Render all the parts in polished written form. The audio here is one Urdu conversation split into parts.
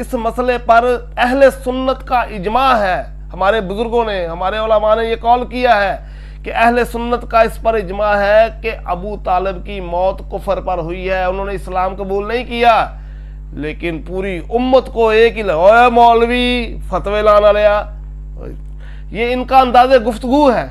اس مسئلے پر اہل سنت کا اجماع ہے، ہمارے بزرگوں نے، ہمارے علماء نے یہ قول کیا ہے کہ اہل سنت کا اس پر اجماع ہے کہ ابو طالب کی موت کفر پر ہوئی ہے، انہوں نے اسلام قبول نہیں کیا، لیکن پوری امت کو ایک ہی لگا مولوی فتوی لانا لیا۔ یہ ان کا انداز گفتگو ہے،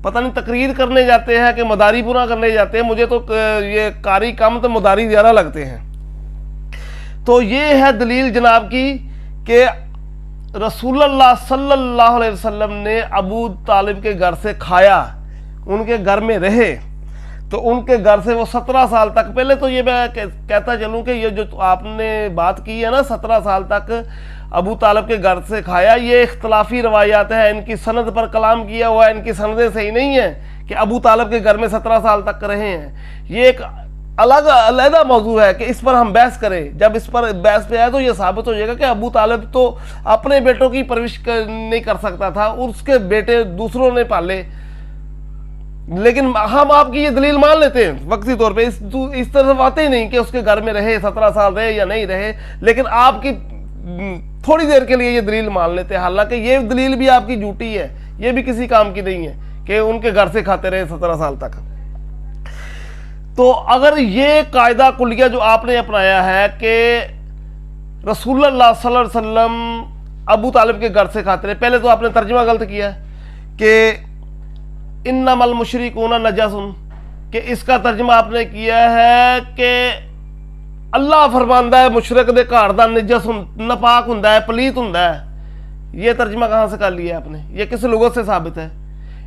پتہ نہیں تقریر کرنے جاتے ہیں کہ مداری پورا کرنے جاتے ہیں، مجھے تو یہ قاری کم تو مداری زیادہ لگتے ہیں۔ تو یہ ہے دلیل جناب کی کہ رسول اللہ صلی اللہ علیہ وسلم نے ابو طالب کے گھر سے کھایا، ان کے گھر میں رہے، تو ان کے گھر سے وہ 17 سال تک، پہلے تو یہ میں کہتا چلوں کہ یہ جو آپ نے بات کی ہے نا 17 سال تک ابو طالب کے گھر سے کھایا، یہ اختلافی روایات ہیں، ان کی سند پر کلام کیا ہوا ہے، ان کی سندیں صحیح نہیں ہیں کہ ابو طالب کے گھر میں 17 سال تک رہے ہیں۔ یہ ایک علیحدہ موضوع ہے کہ اس پر ہم بحث کریں، جب اس پر بحث پہ آئے تو یہ ثابت ہو جائے گا کہ ابو طالب تو اپنے بیٹوں کی پرورش نہیں کر سکتا تھا، اور اس کے بیٹے دوسروں نے پالے، لیکن ہم آپ کی یہ دلیل مان لیتے ہیں وقتی طور پہ، اس طرف آتے ہی نہیں کہ اس کے گھر میں رہے 17 سال رہے یا نہیں رہے، لیکن آپ کی تھوڑی دیر کے لیے یہ دلیل مان لیتے ہیں، حالانکہ یہ دلیل بھی آپ کی جھوٹی ہے، یہ بھی کسی کام کی نہیں ہے کہ ان کے گھر سے کھاتے رہے 17 سال تک۔ تو اگر یہ قاعدہ کلیہ جو آپ نے اپنایا ہے کہ رسول اللہ صلی اللہ علیہ وسلم ابو طالب کے گھر سے کھاتے رہے، پہلے تو آپ نے ترجمہ غلط کیا کہ انما المشرکون نجس، کہ اس کا ترجمہ آپ نے کیا ہے کہ اللہ فرماندا ہے مشرک دے گھر دا نجس ناپاک ہوندا ہے، پلیت ہوندا ہے۔ یہ ترجمہ کہاں سے کر لیا آپ نے؟ یہ کس لغت سے ثابت ہے؟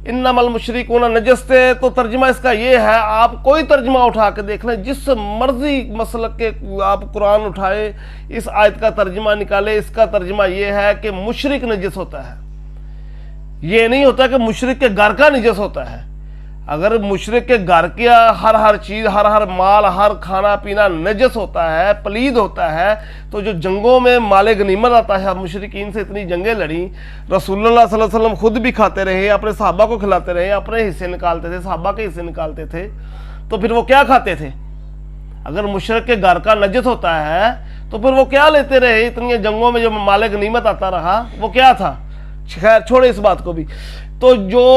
انما المشرکون نجس سے تو ترجمہ اس کا یہ ہے، آپ کوئی ترجمہ اٹھا کے دیکھ لیں، جس مرضی مسلک کے آپ قرآن اٹھائے، اس آیت کا ترجمہ نکالے، اس کا ترجمہ یہ ہے کہ مشرک نجس ہوتا ہے، یہ نہیں ہوتا کہ مشرک کے گھر کا نجس ہوتا ہے۔ اگر مشرک کے گھر کیا ہر چیز، ہر مال، ہر کھانا پینا نجس ہوتا ہے، پلید ہوتا ہے، تو جو جنگوں میں مال غنیمت آتا ہے، مشرکین سے اتنی جنگیں لڑیں، رسول اللہ صلی اللہ علیہ وسلم خود بھی کھاتے رہے، اپنے صحابہ کو کھلاتے رہے، اپنے حصے نکالتے تھے، صحابہ کے حصے نکالتے تھے، تو پھر وہ کیا کھاتے تھے؟ اگر مشرک کے گھر کا نجس ہوتا ہے تو پھر وہ کیا لیتے رہے؟ اتنی جنگوں میں جو مال غنیمت آتا رہا وہ کیا تھا؟ خیر چھوڑے اس بات کو بھی۔ تو جو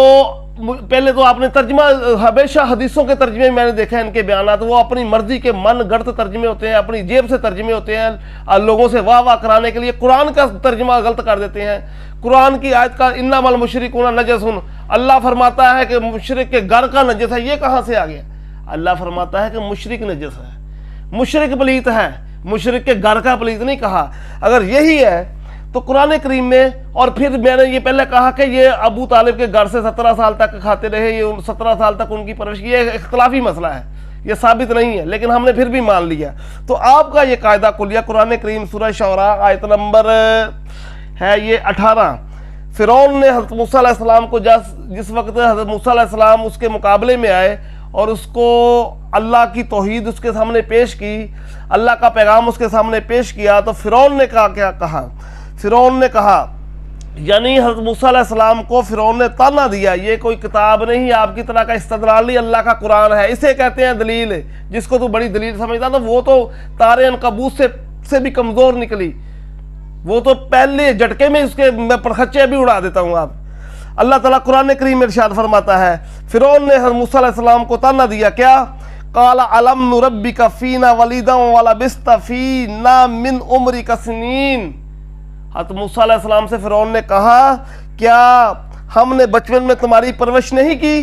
پہلے تو آپ نے ترجمہ، ہمیشہ حدیثوں کے ترجمے میں نے دیکھا ہے ان کے بیانات، وہ اپنی مرضی کے من گڑت ترجمے ہوتے ہیں، اپنی جیب سے ترجمے ہوتے ہیں، لوگوں سے واہ واہ کرانے کے لیے قرآن کا ترجمہ غلط کر دیتے ہیں۔ قرآن کی آیت کا انما المشرکون نجس، اللہ فرماتا ہے کہ مشرک کے گھر کا نجس ہے، یہ کہاں سے آ گیا؟ اللہ فرماتا ہے کہ مشرک نجس ہے، مشرک پلیت ہے، مشرک کے گھر کا پلیت نہیں کہا۔ اگر یہی ہے تو قرآن کریم میں، اور پھر میں نے یہ پہلے کہا کہ یہ ابو طالب کے گھر سے 17 سال تک کھاتے رہے، یہ 17 سال تک ان کی پرورش کی، یہ اختلافی مسئلہ ہے، یہ ثابت نہیں ہے، لیکن ہم نے پھر بھی مان لیا۔ تو آپ کا یہ قاعدہ کلیہ قرآن کریم سورہ شعراء آیت نمبر ہے یہ 18، فرعون نے حضرت موسیٰ علیہ السلام کو جس وقت حضرت موسیٰ علیہ السلام اس کے مقابلے میں آئے اور اس کو اللہ کی توحید اس کے سامنے پیش کی، اللہ کا پیغام اس کے سامنے پیش کیا، تو فرعون نے کیا کہا؟ فرعون نے کہا، یعنی حضرت موسیٰ علیہ السلام کو فرعون نے تانا دیا، یہ کوئی کتاب نہیں، آپ کی طرح کا استدلال نہیں، اللہ کا قرآن ہے، اسے کہتے ہیں دلیل، جس کو تو بڑی دلیل سمجھتا تو وہ تو تارے عنکبوت سے بھی کمزور نکلی، وہ تو پہلے جھٹکے میں اس کے میں پرخچے بھی اڑا دیتا ہوں۔ آپ اللہ تعالیٰ قرآن کریم میں ارشاد فرماتا ہے، فرعون نے حضرت موسیٰ علیہ السلام کو تانا دیا، کیا؟ قال الم نربک فینا ولیدا ولبثت فینا من عمرک سنین۔ حضرت موسیٰ علیہ السلام سے فرعون نے کہا، کیا ہم نے بچپن میں تمہاری پرورش نہیں کی؟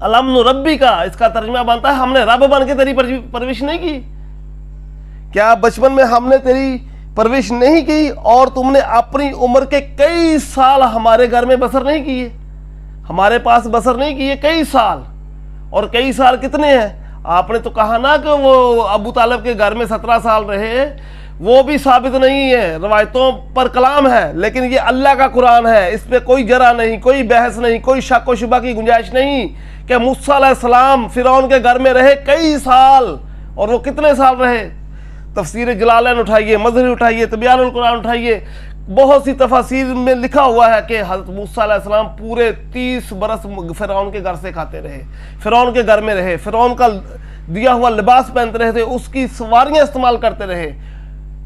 الم نربک، اس کا ترجمہ بنتا ہے ہم نے رب بن کے تیری پرورش نہیں کی؟ کیا بچپن میں ہم نے تیری پرورش نہیں کی اور تم نے اپنی عمر کے کئی سال ہمارے گھر میں بسر نہیں کیے، ہمارے پاس بسر نہیں کیے کئی سال؟ اور کئی سال کتنے ہیں؟ آپ نے تو کہا نا کہ وہ ابو طالب کے گھر میں 17 سال رہے، وہ بھی ثابت نہیں ہے، روایتوں پر کلام ہے، لیکن یہ اللہ کا قرآن ہے، اس پہ کوئی جرا نہیں، کوئی بحث نہیں، کوئی شک و شبہ کی گنجائش نہیں کہ موسیٰ علیہ السلام فرعون کے گھر میں رہے کئی سال، اور وہ کتنے سال رہے؟ تفسیر جلالین اٹھائیے، مظہری اٹھائیے، تبیان القرآن اٹھائیے، بہت سی تفاسیر میں لکھا ہوا ہے کہ حضرت موسیٰ علیہ السلام پورے 30 برس فرعون کے گھر سے کھاتے رہے، فرعون کے گھر میں رہے، فرعون کا دیا ہوا لباس پہنتے رہے تھے، اس کی سواریاں استعمال کرتے رہے،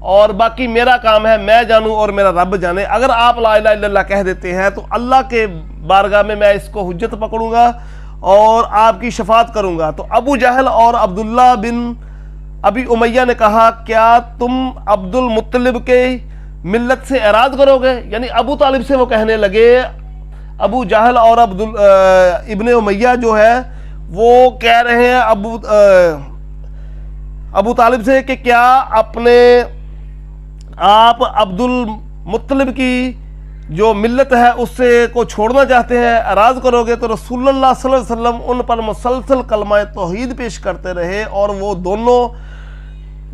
اور باقی میرا کام ہے میں جانوں اور میرا رب جانے. اگر آپ لا الہ الا اللہ کہہ دیتے ہیں تو اللہ کے بارگاہ میں اس کو حجت پکڑوں گا اور آپ کی شفاعت کروں گا. تو ابو جہل اور عبداللہ بن ابی امیہ نے کہا کیا تم عبد المطلب کے ملت سے اعراض کرو گے؟ یعنی ابو طالب سے وہ کہنے لگے، ابو جہل اور ابن امیہ جو ہے وہ کہہ رہے ہیں ابو طالب سے کہ کیا آپ عبد المطلب کی جو ملت ہے اس سے کو چھوڑنا چاہتے ہیں، اعراض کرو گے؟ تو رسول اللہ صلی اللہ علیہ وسلم ان پر مسلسل کلمہ توحید پیش کرتے رہے، اور وہ دونوں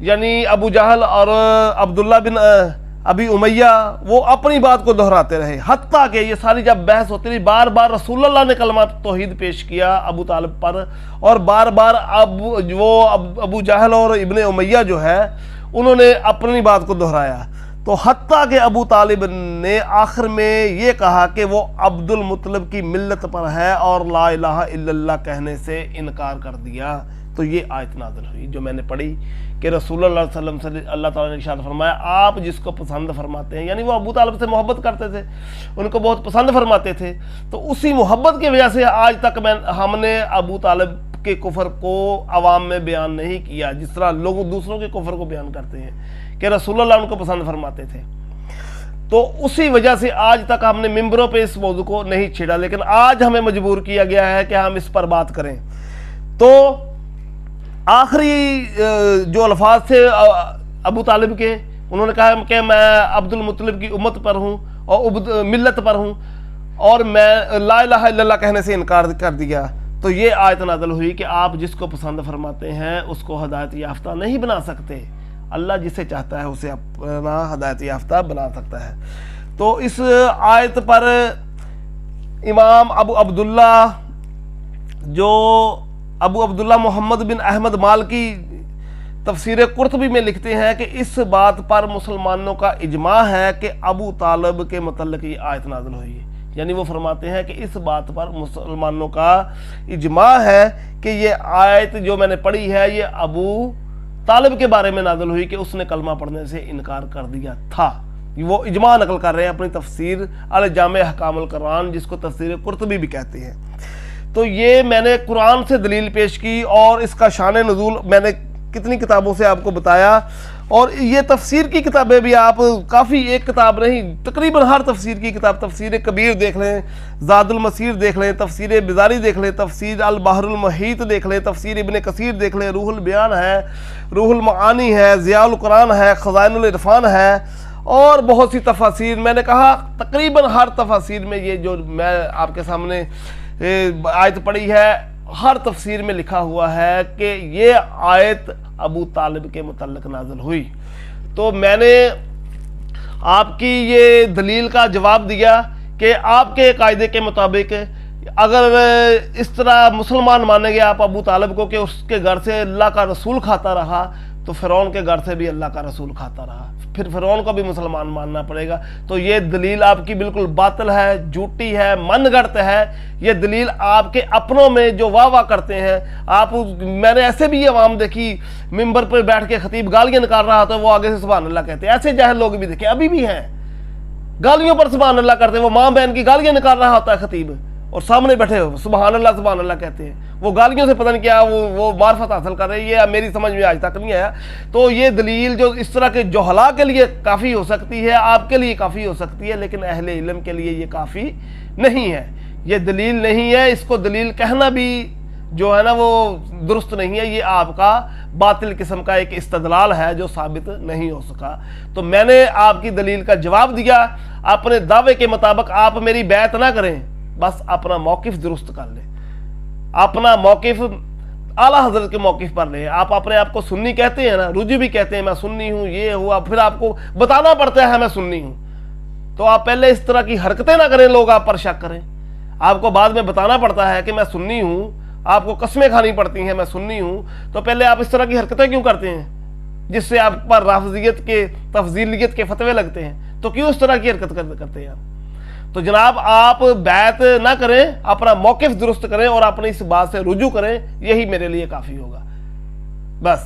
یعنی ابو جہل اور عبداللہ بن ابی امیہ وہ اپنی بات کو دہراتے رہے، حتیٰ کہ یہ ساری جب بحث ہوتی رہی بار بار رسول اللہ نے کلمہ توحید پیش کیا ابو طالب پر، اور بار بار ابو جہل اور ابن امیہ جو ہے انہوں نے اپنی بات کو دہرایا. تو حتیٰ کہ ابو طالب نے آخر میں یہ کہا کہ وہ عبد المطلب کی ملت پر ہے اور لا الہ الا اللہ کہنے سے انکار کر دیا. تو یہ آیت نازل ہوئی جو میں نے پڑھی کہ رسول اللہ صلی اللہ علیہ وسلم سے اللہ تعالیٰ نے ارشاد فرمایا آپ جس کو پسند فرماتے ہیں، یعنی وہ ابو طالب سے محبت کرتے تھے، ان کو بہت پسند فرماتے تھے، تو اسی محبت کی وجہ سے آج تک ہم نے ابو طالب کے کفر کو عوام میں بیان نہیں کیا، جس طرح لوگ دوسروں کے کفر کو بیان کرتے ہیں کہ رسول اللہ ان کو پسند فرماتے تھے. تو اسی وجہ سے آج تک ہم نے ممبروں پہ اس موضوع کو نہیں چھیڑا، لیکن آج ہمیں مجبور کیا گیا ہے کہ ہم اس پر بات کریں. تو آخری جو الفاظ تھے ابو طالب کے، انہوں نے کہا کہ میں عبد المطلب کی امت پر ہوں اور ملت پر ہوں اور میں لا الہ الا اللہ کہنے سے انکار کر دیا. تو یہ آیت نازل ہوئی کہ آپ جس کو پسند فرماتے ہیں اس کو ہدایت یافتہ نہیں بنا سکتے، اللہ جسے چاہتا ہے اسے اپنا ہدایت یافتہ بنا سکتا ہے. تو اس آیت پر امام ابو عبداللہ محمد بن احمد مالکی تفسیر قرطبی میں لکھتے ہیں کہ اس بات پر مسلمانوں کا اجماع ہے کہ ابو طالب کے متعلق یہ آیت نازل ہوئی ہے. یعنی وہ فرماتے ہیں کہ اس بات پر مسلمانوں کا اجماع ہے کہ یہ آیت جو میں نے پڑھی ہے یہ ابو طالب کے بارے میں نازل ہوئی کہ اس نے کلمہ پڑھنے سے انکار کر دیا تھا. وہ اجماع نقل کر رہے ہیں اپنی تفسیر الجامع احکام القرآن، جس کو تفسیر قرطبی بھی کہتے ہیں. تو یہ میں نے قرآن سے دلیل پیش کی اور اس کا شان نزول میں نے کتنی کتابوں سے آپ کو بتایا، اور یہ تفسیر کی کتابیں بھی آپ کافی ایک کتاب نہیں تقریباً ہر تفسیر کی کتاب، تفسیر کبیر دیکھ لیں، زاد المسیر دیکھ لیں، تفسیر بزاری دیکھ لیں، تفسیر البحر المحیط دیکھ لیں، تفسیر ابن کثیر دیکھ لیں، روح البیان ہے، روح المعانی ہے، ضیاء القرآن ہے، خزائن العرفان ہے، اور بہت سی تفاسیر. میں نے کہا تقریباً ہر تفاسیر میں یہ جو میں آپ کے سامنے آیت پڑھی ہے ہر تفسیر میں لکھا ہوا ہے کہ یہ آیت ابو طالب کے متعلق نازل ہوئی. تو میں نے آپ کی یہ دلیل کا جواب دیا کہ آپ کے قاعدے کے مطابق اگر اس طرح مسلمان مانیں گے آپ ابو طالب کو کہ اس کے گھر سے اللہ کا رسول کھاتا رہا، تو فرعون کے گھر سے بھی اللہ کا رسول کھاتا رہا، پھر فرعون کو بھی مسلمان ماننا پڑے گا. تو یہ دلیل آپ کی بالکل باطل ہے، جھوٹی ہے، من گڑت ہے. یہ دلیل آپ کے اپنوں میں جو واہ واہ کرتے ہیں آپ، میں نے ایسے بھی عوام دیکھی ممبر پر بیٹھ کے خطیب گالیاں نکال رہا تو وہ آگے سے سبحان اللہ کہتے ہیں. ایسے جاہل لوگ بھی دیکھے ابھی بھی ہیں، گالیوں پر سبحان اللہ کرتے ہیں. وہ ماں بہن کی گالیاں نکال رہا ہوتا ہے خطیب اور سامنے بیٹھے ہو سبحان اللہ کہتے ہیں. وہ گالیوں سے پتہ نہیں کیا وہ معرفت حاصل کر رہے ہیں، یہ میری سمجھ میں آج تک نہیں آیا. تو یہ دلیل جو اس طرح کے جہلا کے لیے کافی ہو سکتی ہے، آپ کے لیے کافی ہو سکتی ہے، لیکن اہل علم کے لیے یہ کافی نہیں ہے. یہ دلیل نہیں ہے، اس کو دلیل کہنا بھی جو ہے نا وہ درست نہیں ہے. یہ آپ کا باطل قسم کا ایک استدلال ہے جو ثابت نہیں ہو سکا. تو میں نے آپ کی دلیل کا جواب دیا. اپنے دعوے کے مطابق آپ میری بیعت نہ کریں، بس اپنا موقف درست کر لیں، اپنا موقف اعلیٰ حضرت کے موقف پر لیں. آپ اپنے آپ کو سنی کہتے ہیں نا، رجوع بھی کہتے ہیں میں سنی ہوں، یہ ہوا، پھر آپ کو بتانا پڑتا ہے میں سنی ہوں. تو آپ پہلے اس طرح کی حرکتیں نہ کریں لوگ آپ پر شک کریں. آپ کو بعد میں بتانا پڑتا ہے کہ میں سنی ہوں، آپ کو قسمیں کھانی پڑتی ہیں میں سنی ہوں. تو پہلے آپ اس طرح کی حرکتیں کیوں کرتے ہیں جس سے آپ پر رافضیت کے تفضیلیت کے فتوے لگتے ہیں؟ تو کیوں اس طرح کی حرکت کرتے ہیں آپ؟ تو جناب آپ بیعت نہ کریں، اپنا موقف درست کریں اور اپنی اس بات سے رجوع کریں، یہی میرے لیے کافی ہوگا بس.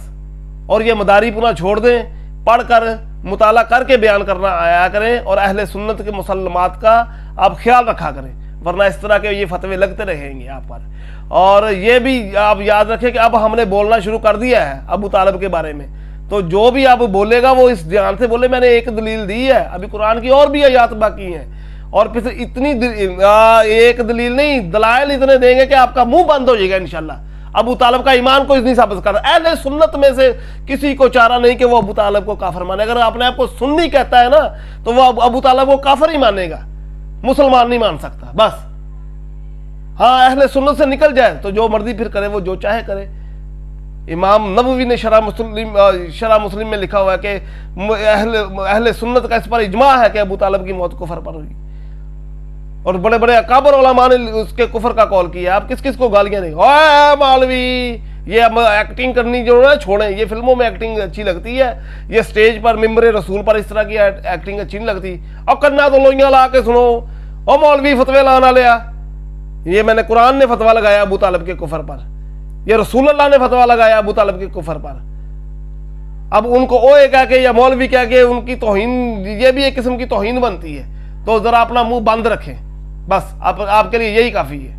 اور یہ مداری پورا چھوڑ دیں، پڑھ کر مطالعہ کر کے بیان کرنا آیا کریں اور اہل سنت کے مسلمات کا آپ خیال رکھا کریں، ورنہ اس طرح کے یہ فتوے لگتے رہیں گے آپ پر۔ اور یہ بھی آپ یاد رکھیں کہ اب ہم نے بولنا شروع کر دیا ہے ابو طالب کے بارے میں، تو جو بھی اب بولے گا وہ اس دھیان سے بولے میں نے ایک دلیل دی ہے، ابھی قرآن کی اور بھی آیات باقی ہیں، اور پھر اتنی ایک دلیل نہیں، دلائل اتنے دیں گے کہ آپ کا منہ بند ہو جائے گا انشاءاللہ۔ ابو طالب کا ایمان کو نہیں ثابت کرتا، اہل سنت میں سے کسی کو چارہ نہیں کہ وہ ابو طالب کو کافر مانے۔ اگر اپنے آپ کو سنی کہتا ہے نا تو وہ ابو طالب کو کافر ہی مانے گا، مسلمان نہیں مان سکتا بس۔ ہاں اہل سنت سے نکل جائے تو جو مرضی پھر کرے، وہ جو چاہے کرے۔ امام نووی نے شرح مسلم میں لکھا ہوا ہے کہ اہل سنت کا اس پر اجماع ہے کہ ابو طالب کی موت کفر پر ہوئی، اور بڑے بڑے اکابر علماء نے اس کے کفر کا قول کیا۔ آپ کس کس کو گالیاں دیں؟ اوے مولوی، یہ اب ایکٹنگ کرنی جو ہے چھوڑیں، یہ فلموں میں ایکٹنگ اچھی لگتی ہے، یہ سٹیج پر ممبر رسول پر اس طرح کی ایکٹنگ اچھی نہیں لگتی۔ اور کرنا تو لوئیاں لا کے سنو، او مولوی فتوے لانا لیا۔ یہ میں نے قرآن نے فتویٰ لگایا ابو طالب کے کفر پر، یہ رسول اللہ نے فتویٰ لگایا ابو طالب کے کفر پر۔ اب ان کو اوے کہہ کے یا مولوی کہہ کے ان کی توہین، یہ بھی ایک قسم کی توہین بنتی ہے۔ تو ذرا اپنا منہ بند رکھیں، بس آپ کے لیے یہی کافی ہے۔